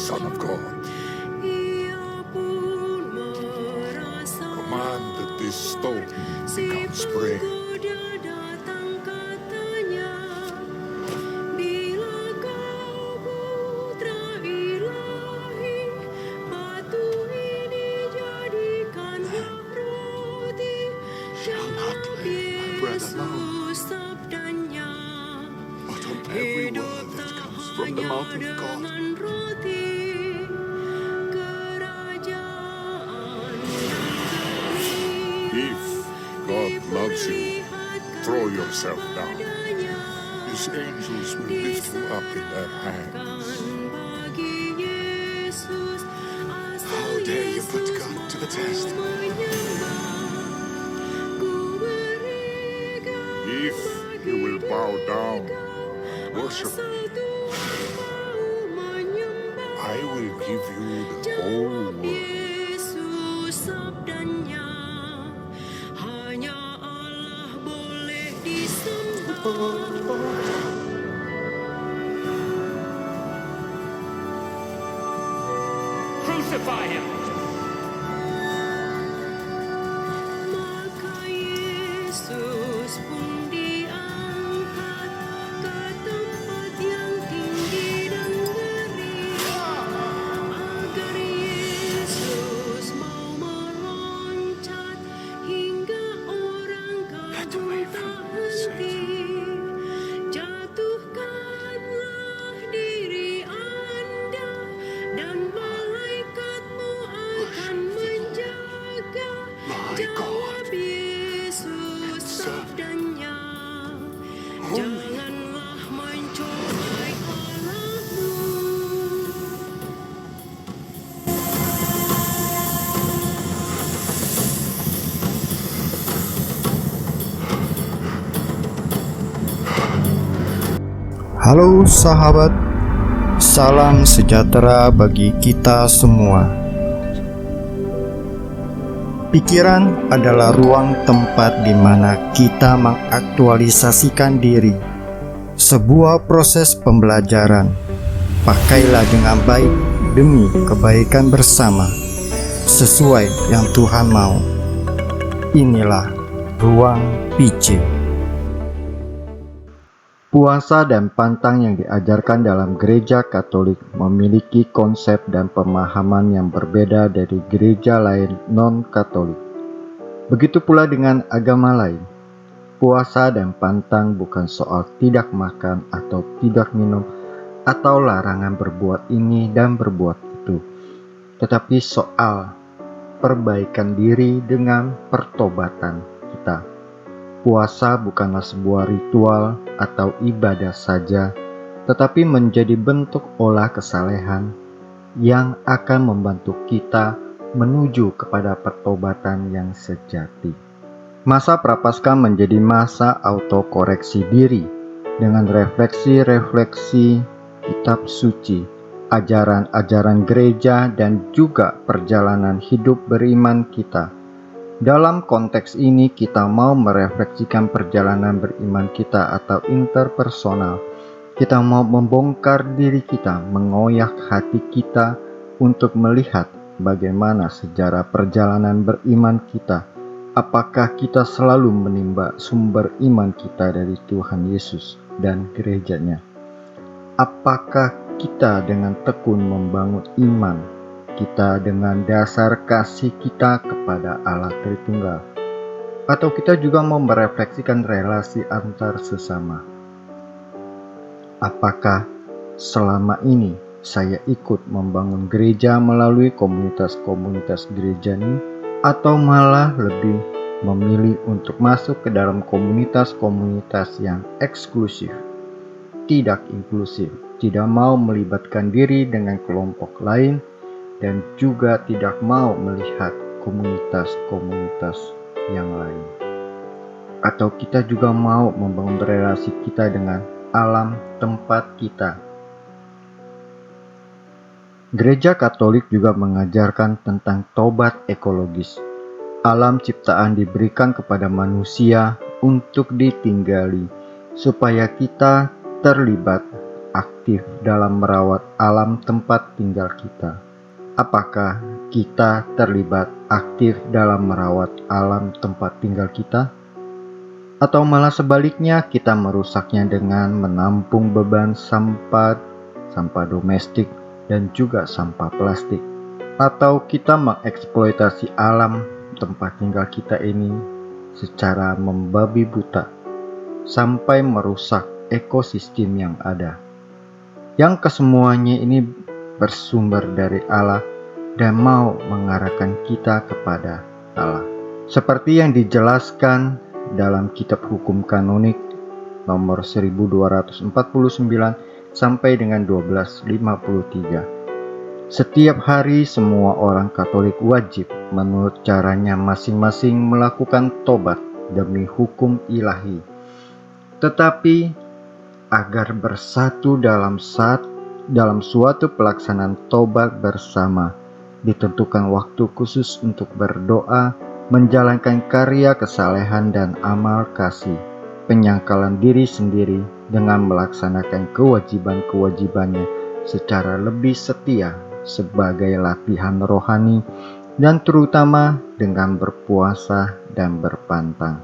Son of God. Command that this stone becomes bread. Shall not leave my bread alone, but on every word that comes from the mouth of God. If God loves you, throw yourself down. His angels will lift you up in their hands. How dare you put God to the test? If you will bow down and worship me, I will give you the whole world. Crucify him! Maka Yesus pun diangkat ke tempat yang tinggi dan ngeri, agar Yesus mau meloncat hingga orang kagum tak henti. Jatuhkanlah diri Anda dan malaikatmu akan menjaga. Jawab Yesus sabdanya, janganlah mencobai Allahmu. Halo sahabat, salam sejahtera bagi kita semua. Pikiran adalah ruang tempat di mana kita mengaktualisasikan diri. Sebuah proses pembelajaran. Pakailah dengan baik demi kebaikan bersama, sesuai yang Tuhan mau. Inilah ruang PC. Puasa dan pantang yang diajarkan dalam gereja Katolik memiliki konsep dan pemahaman yang berbeda dari gereja lain non-Katolik. Begitu pula dengan agama lain. Puasa dan pantang bukan soal tidak makan atau tidak minum atau larangan berbuat ini dan berbuat itu, tetapi soal perbaikan diri dengan pertobatan kita. Puasa bukanlah sebuah ritual atau ibadah saja, tetapi menjadi bentuk olah kesalehan yang akan membantu kita menuju kepada pertobatan yang sejati. Masa Prapaskah menjadi masa autokoreksi diri dengan refleksi-refleksi kitab suci, ajaran-ajaran gereja, dan juga perjalanan hidup beriman kita. Dalam konteks ini kita mau merefleksikan perjalanan beriman kita atau interpersonal. Kita mau membongkar diri kita, mengoyak hati kita untuk melihat bagaimana sejarah perjalanan beriman kita. Apakah kita selalu menimba sumber iman kita dari Tuhan Yesus dan gerejanya? Apakah kita dengan tekun membangun iman kita dengan dasar kasih kita kepada Allah Tritunggal? Atau kita juga mau merefleksikan relasi antar sesama? Apakah selama ini saya ikut membangun gereja melalui komunitas-komunitas gereja ini, atau malah lebih memilih untuk masuk ke dalam komunitas-komunitas yang eksklusif, tidak inklusif, tidak mau melibatkan diri dengan kelompok lain, dan juga tidak mau melihat komunitas-komunitas yang lain? Atau kita juga mau membangun relasi kita dengan alam tempat kita? Gereja Katolik juga mengajarkan tentang tobat ekologis. Alam ciptaan diberikan kepada manusia untuk ditinggali, supaya kita terlibat aktif dalam merawat alam tempat tinggal kita? Apakah kita terlibat aktif dalam merawat alam tempat tinggal kita? Atau malah sebaliknya kita merusaknya dengan menampung beban sampah domestik dan juga sampah plastik? Atau kita mengeksploitasi alam tempat tinggal kita ini secara membabi buta sampai merusak ekosistem yang ada, yang kesemuanya ini bersumber dari Allah dan mau mengarahkan kita kepada Allah, seperti yang dijelaskan dalam kitab hukum kanonik nomor 1249 sampai dengan 1253. Setiap hari semua orang Katolik wajib menurut caranya masing-masing melakukan tobat demi hukum ilahi. Tetapi agar bersatu dalam suatu pelaksanaan tobat bersama, ditentukan waktu khusus untuk berdoa, menjalankan karya kesalehan dan amal kasih, penyangkalan diri sendiri dengan melaksanakan kewajiban-kewajibannya secara lebih setia sebagai latihan rohani, dan terutama dengan berpuasa dan berpantang.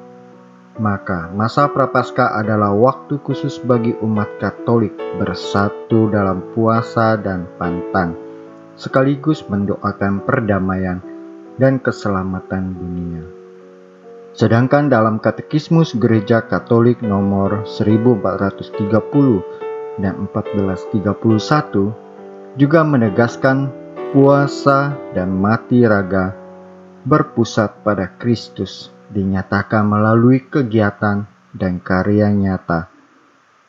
Maka masa Prapaskah adalah waktu khusus bagi umat Katolik bersatu dalam puasa dan pantang, sekaligus mendoakan perdamaian dan keselamatan dunia. Sedangkan dalam Katekismus Gereja Katolik nomor 1430 dan 1431 juga menegaskan puasa dan mati raga berpusat pada Kristus dinyatakan melalui kegiatan dan karya nyata.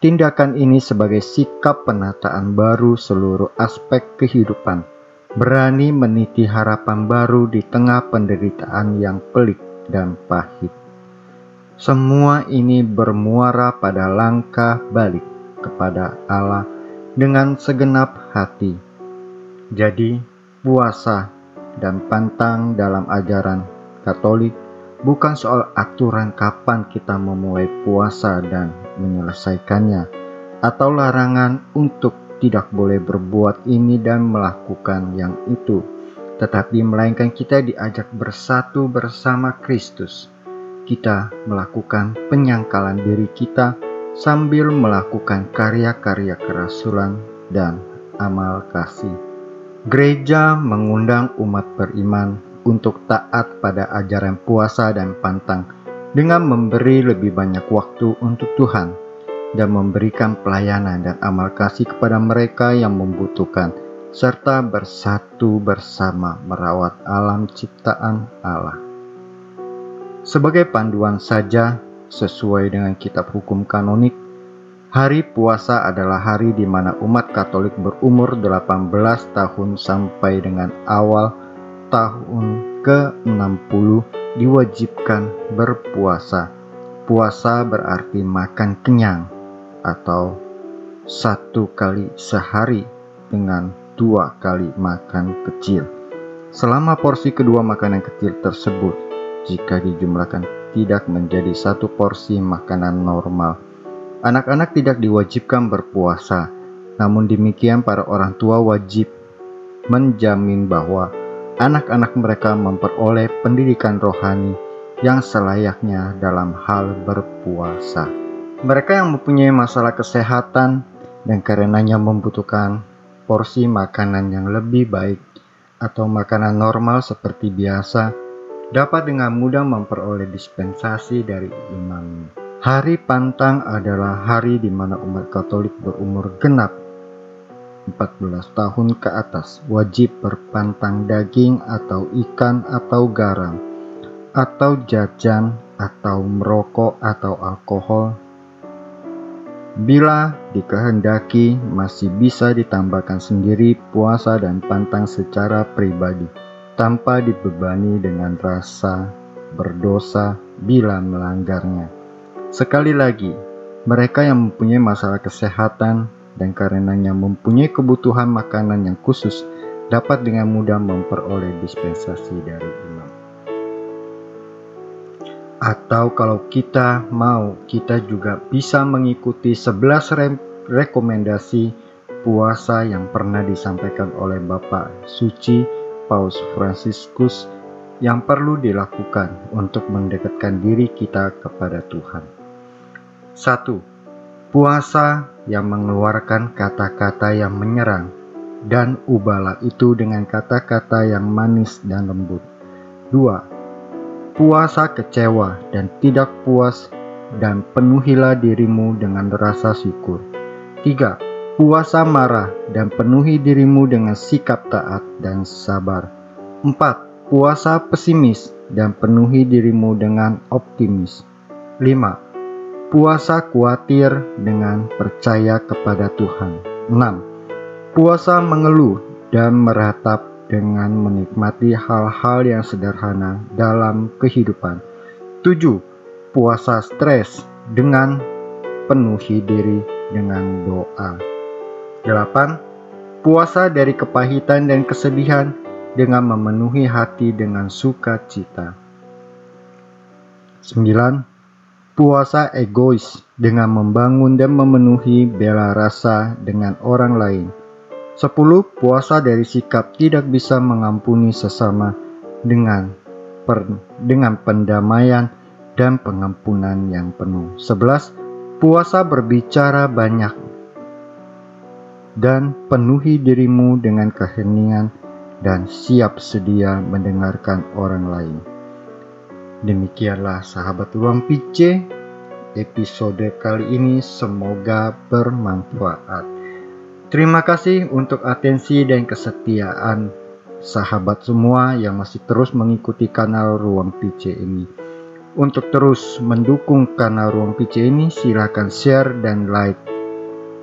Tindakan ini sebagai sikap penataan baru seluruh aspek kehidupan, berani meniti harapan baru di tengah penderitaan yang pelik dan pahit. Semua ini bermuara pada langkah balik kepada Allah dengan segenap hati. Jadi, puasa dan pantang dalam ajaran Katolik bukan soal aturan kapan kita memulai puasa dan menyelesaikannya, atau larangan untuk tidak boleh berbuat ini dan melakukan yang itu, tetapi melainkan kita diajak bersatu bersama Kristus. Kita melakukan penyangkalan diri kita sambil melakukan karya-karya kerasulan dan amal kasih. Gereja mengundang umat beriman untuk taat pada ajaran puasa dan pantang dengan memberi lebih banyak waktu untuk Tuhan dan memberikan pelayanan dan amal kasih kepada mereka yang membutuhkan, serta bersatu bersama merawat alam ciptaan Allah. Sebagai panduan saja, sesuai dengan kitab hukum kanonik, hari puasa adalah hari di mana umat Katolik berumur 18 tahun sampai dengan awal tahun ke-60 diwajibkan berpuasa. Puasa berarti makan kenyang atau 1 kali sehari dengan 2 kali makan kecil. Selama porsi kedua makanan kecil tersebut, jika dijumlahkan tidak menjadi 1 porsi makanan normal. Anak-anak tidak diwajibkan berpuasa, namun demikian para orang tua wajib menjamin bahwa anak-anak mereka memperoleh pendidikan rohani yang selayaknya dalam hal berpuasa. Mereka yang mempunyai masalah kesehatan dan karenanya membutuhkan porsi makanan yang lebih baik atau makanan normal seperti biasa, dapat dengan mudah memperoleh dispensasi dari imam. Hari pantang adalah hari di mana umat Katolik berumur genap 14 tahun ke atas wajib berpantang daging atau ikan atau garam atau jajan atau merokok atau alkohol. Bila dikehendaki masih bisa ditambahkan sendiri puasa dan pantang secara pribadi tanpa dibebani dengan rasa berdosa bila melanggarnya. Sekali lagi, mereka yang mempunyai masalah kesehatan dan karenanya mempunyai kebutuhan makanan yang khusus dapat dengan mudah memperoleh dispensasi dari imam. Atau kalau kita mau, kita juga bisa mengikuti 11 rekomendasi puasa yang pernah disampaikan oleh Bapak Suci Paus Fransiskus yang perlu dilakukan untuk mendekatkan diri kita kepada Tuhan. 1. Puasa yang mengeluarkan kata-kata yang menyerang dan ubahlah itu dengan kata-kata yang manis dan lembut. 2. Puasa kecewa dan tidak puas dan penuhilah dirimu dengan rasa syukur. 3. Puasa marah dan penuhi dirimu dengan sikap taat dan sabar. 4. Puasa pesimis dan penuhi dirimu dengan optimis. 5. Puasa khawatir dengan percaya kepada Tuhan. 6. Puasa mengeluh dan meratap dengan menikmati hal-hal yang sederhana dalam kehidupan. 7. Puasa stres dengan penuhi diri dengan doa. 8. Puasa dari kepahitan dan kesedihan dengan memenuhi hati dengan sukacita. 9. Puasa egois dengan membangun dan memenuhi bela rasa dengan orang lain. 10. Puasa dari sikap tidak bisa mengampuni sesama dengan pendamaian dan pengampunan yang penuh. 11. Puasa berbicara banyak dan penuhi dirimu dengan keheningan dan siap sedia mendengarkan orang lain. Demikianlah sahabat Ruang PC, episode kali ini semoga bermanfaat. Terima kasih untuk atensi dan kesetiaan sahabat semua yang masih terus mengikuti kanal Ruang PC ini. Untuk terus mendukung kanal Ruang PC ini, silakan share dan like.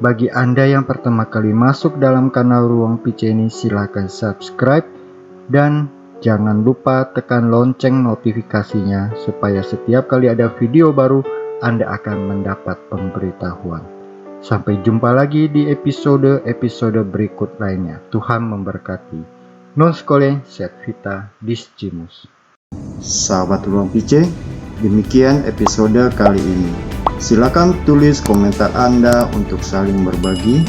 Bagi Anda yang pertama kali masuk dalam kanal Ruang PC ini, silakan subscribe dan jangan lupa tekan lonceng notifikasinya supaya setiap kali ada video baru Anda akan mendapat pemberitahuan. Sampai jumpa lagi di episode berikut lainnya. Tuhan memberkati. Non scole sed vita discimus. Sahabat Ruang PC, demikian episode kali ini. Silakan tulis komentar Anda untuk saling berbagi.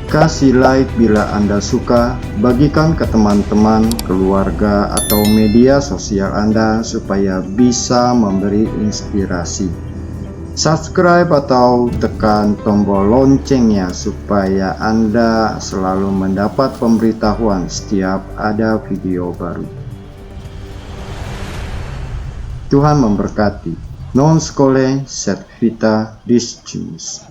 Kasih like bila Anda suka, bagikan ke teman-teman, keluarga, atau media sosial Anda supaya bisa memberi inspirasi. Subscribe atau tekan tombol loncengnya supaya Anda selalu mendapat pemberitahuan setiap ada video baru. Tuhan memberkati. Non scole sed vita discimus.